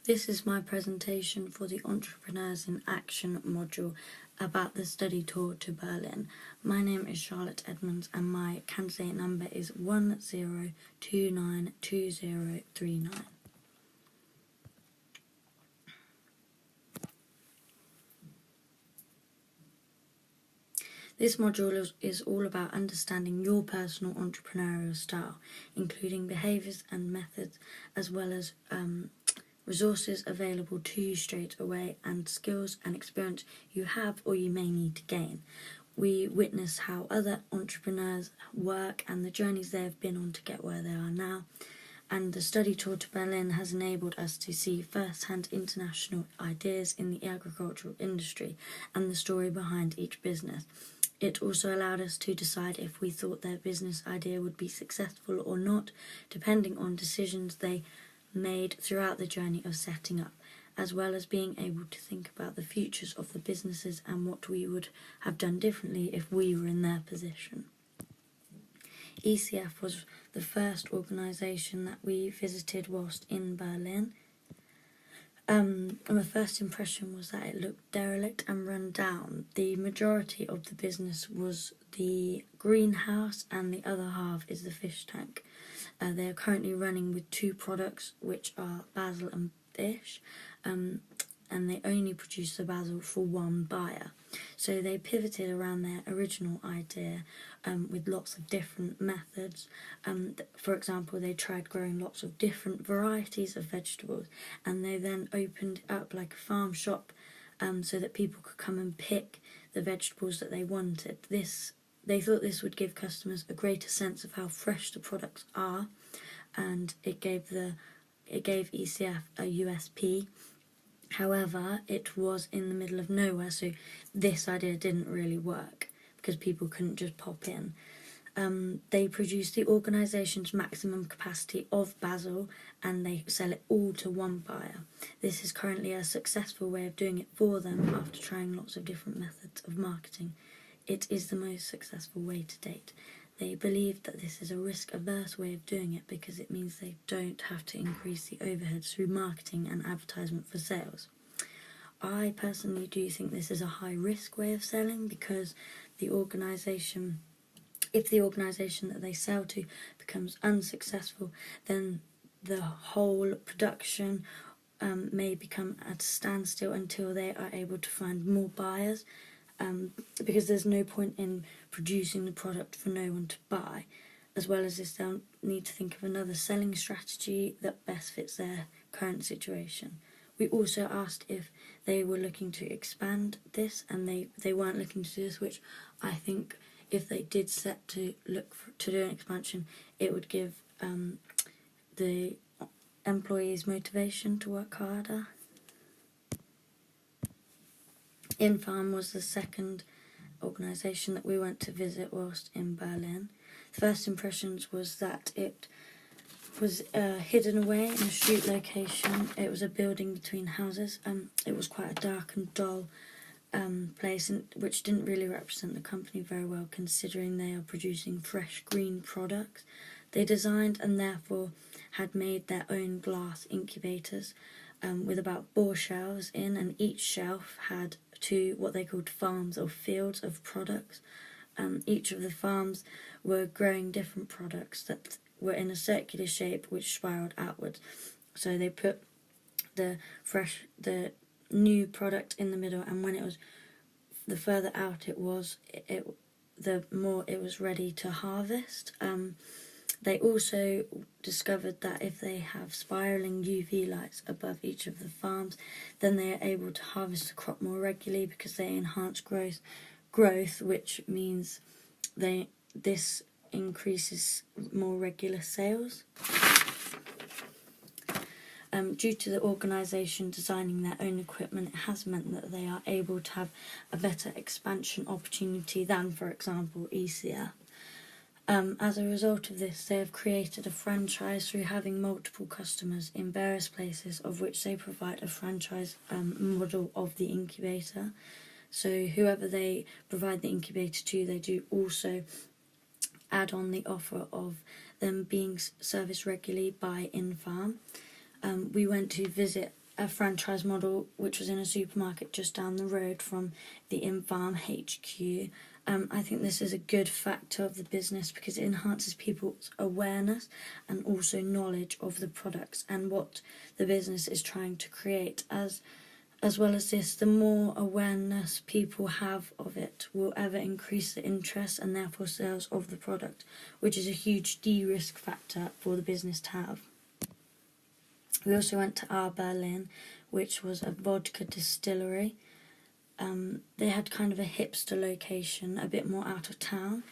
This is my presentation for the Entrepreneurs in Action module about the study tour to Berlin. My name is Charlotte Edmonds and my candidate number is 10292039. This module is all about understanding your personal entrepreneurial style, including behaviours and methods, as well as resources available to you straight away and skills and experience you have or you may need to gain. We witness how other entrepreneurs work and the journeys they have been on to get where they are now. And the study tour to Berlin has enabled us to see first-hand international ideas in the agricultural industry and the story behind each business. It also allowed us to decide if we thought their business idea would be successful or not, depending on decisions they made throughout the journey of setting up, as well as being able to think about the futures of the businesses and what we would have done differently if we were in their position. ECF was the first organisation that we visited whilst in Berlin. And my first impression was that it looked derelict and run down. The majority of the business was the greenhouse and the other half is the fish tank. They are currently running with two products, which are basil and fish, and they only produce the basil for one buyer. So they pivoted around their original idea with lots of different methods. For example, they tried growing lots of different varieties of vegetables, and they then opened up like a farm shop so that people could come and pick the vegetables that they wanted. They thought this would give customers a greater sense of how fresh the products are, and it gave ECF a USP. However, it was in the middle of nowhere, so this idea didn't really work because people couldn't just pop in. They produce the organisation's maximum capacity of basil and they sell it all to one buyer. This is currently a successful way of doing it for them after trying lots of different methods of marketing. It is the most successful way to date. They believe that this is a risk-averse way of doing it because it means they don't have to increase the overheads through marketing and advertisement for sales. I personally do think this is a high-risk way of selling because if the organisation that they sell to becomes unsuccessful, then the whole production may become at a standstill until they are able to find more buyers. Because there's no point in producing the product for no one to buy. As well as this, they'll need to think of another selling strategy that best fits their current situation. We also asked if they were looking to expand this, and they weren't looking to do this, which I think if they did set to look to do an expansion, it would give the employees motivation to work harder. Infarm was the second organisation that we went to visit whilst in Berlin. The first impressions was that it was hidden away in a street location. It was a building between houses. It was quite a dark and dull place, which didn't really represent the company very well, considering they are producing fresh green products. They designed and therefore had made their own glass incubators with about 4 shelves in, and each shelf had two what they called farms or fields of products. Each of the farms were growing different products that were in a circular shape which spiraled outwards. So they put the new product in the middle, and when it was the further out it was, the more it was ready to harvest. They also discovered that if they have spiralling UV lights above each of the farms, then they are able to harvest the crop more regularly because they enhance growth, which means this increases more regular sales. Due to the organisation designing their own equipment, it has meant that they are able to have a better expansion opportunity than, for example, ECF. As a result of this, they have created a franchise through having multiple customers in various places, of which they provide a franchise model of the incubator. So whoever they provide the incubator to, they do also add on the offer of them being serviced regularly by Infarm. We went to visit a franchise model which was in a supermarket just down the road from the Infarm HQ. I think this is a good factor of the business because it enhances people's awareness and also knowledge of the products and what the business is trying to create. As well as this, the more awareness people have of it will ever increase the interest and therefore sales of the product, which is a huge de-risk factor for the business to have. We also went to Our Berlin, which was a vodka distillery. They had kind of a hipster location, a bit more out of town.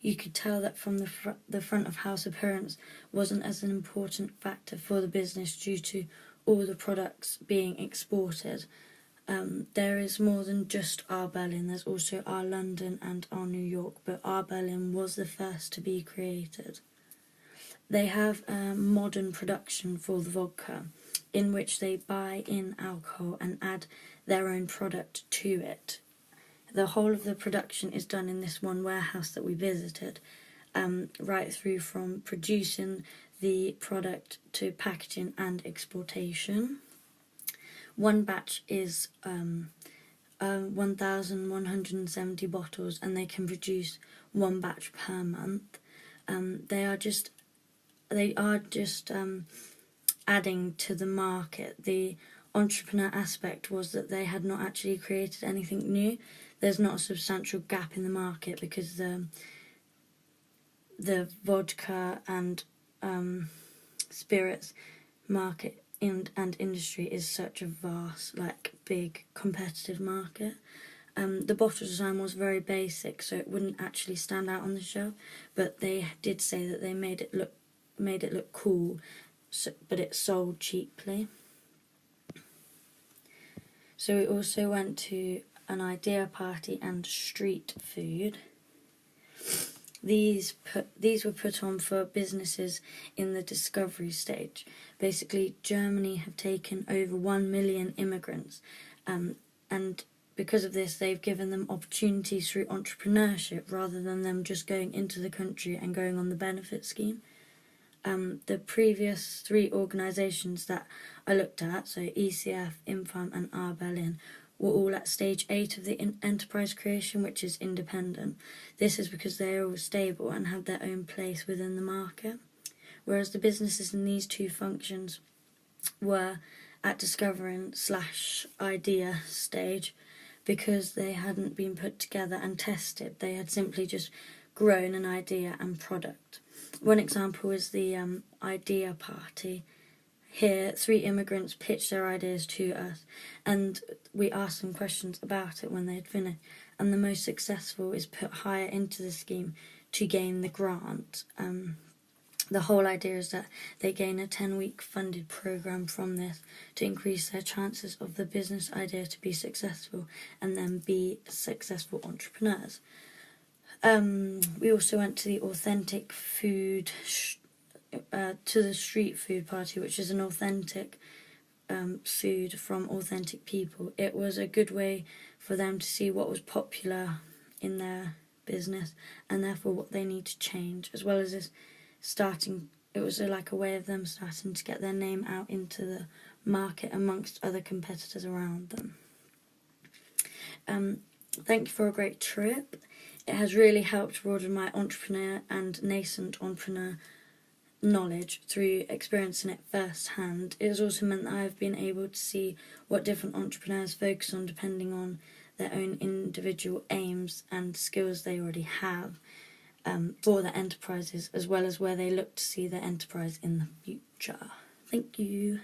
You could tell that from the front of house appearance wasn't as an important factor for the business due to all the products being exported. There is more than just Our Berlin, there's also Our London and Our New York, but Our Berlin was the first to be created. They have a modern production for the vodka, in which they buy in alcohol and add their own product to it. The whole of the production is done in this one warehouse that we visited, right through from producing the product to packaging and exportation. One batch is 1,170 bottles, and they can produce one batch per month. They are just adding to the market. The entrepreneur aspect was that they had not actually created anything new. There's not a substantial gap in the market because the vodka and spirits market and industry is such a vast, big competitive market. The bottle design was very basic, so it wouldn't actually stand out on the shelf, but they did say that they made it look cool, but it sold cheaply. So we also went to an idea party and street food. These were put on for businesses in the discovery stage. Basically, Germany have taken over 1 million immigrants, and because of this, they've given them opportunities through entrepreneurship rather than them just going into the country and going on the benefit scheme. The previous 3 organisations that I looked at, so ECF, Infarm and Our Berlin, were all at stage 8 of the enterprise creation, which is independent. This is because they are all stable and have their own place within the market, whereas the businesses in these 2 functions were at discovering/idea stage because they hadn't been put together and tested. They had simply just grown an idea and product. One example is the idea party. Here, 3 immigrants pitched their ideas to us, and we asked them questions about it when they had finished, and the most successful is put higher into the scheme to gain the grant. The whole idea is that they gain a 10-week funded programme from this to increase their chances of the business idea to be successful and then be successful entrepreneurs. We also went to the authentic food, to the street food party, which is an authentic food from authentic people. It was a good way for them to see what was popular in their business and therefore what they need to change, as well as this it was a way of them starting to get their name out into the market amongst other competitors around them. Thank you for a great trip. It has really helped broaden my entrepreneur and nascent entrepreneur knowledge through experiencing it firsthand. It has also meant that I have been able to see what different entrepreneurs focus on depending on their own individual aims and skills they already have for their enterprises, as well as where they look to see their enterprise in the future. Thank you.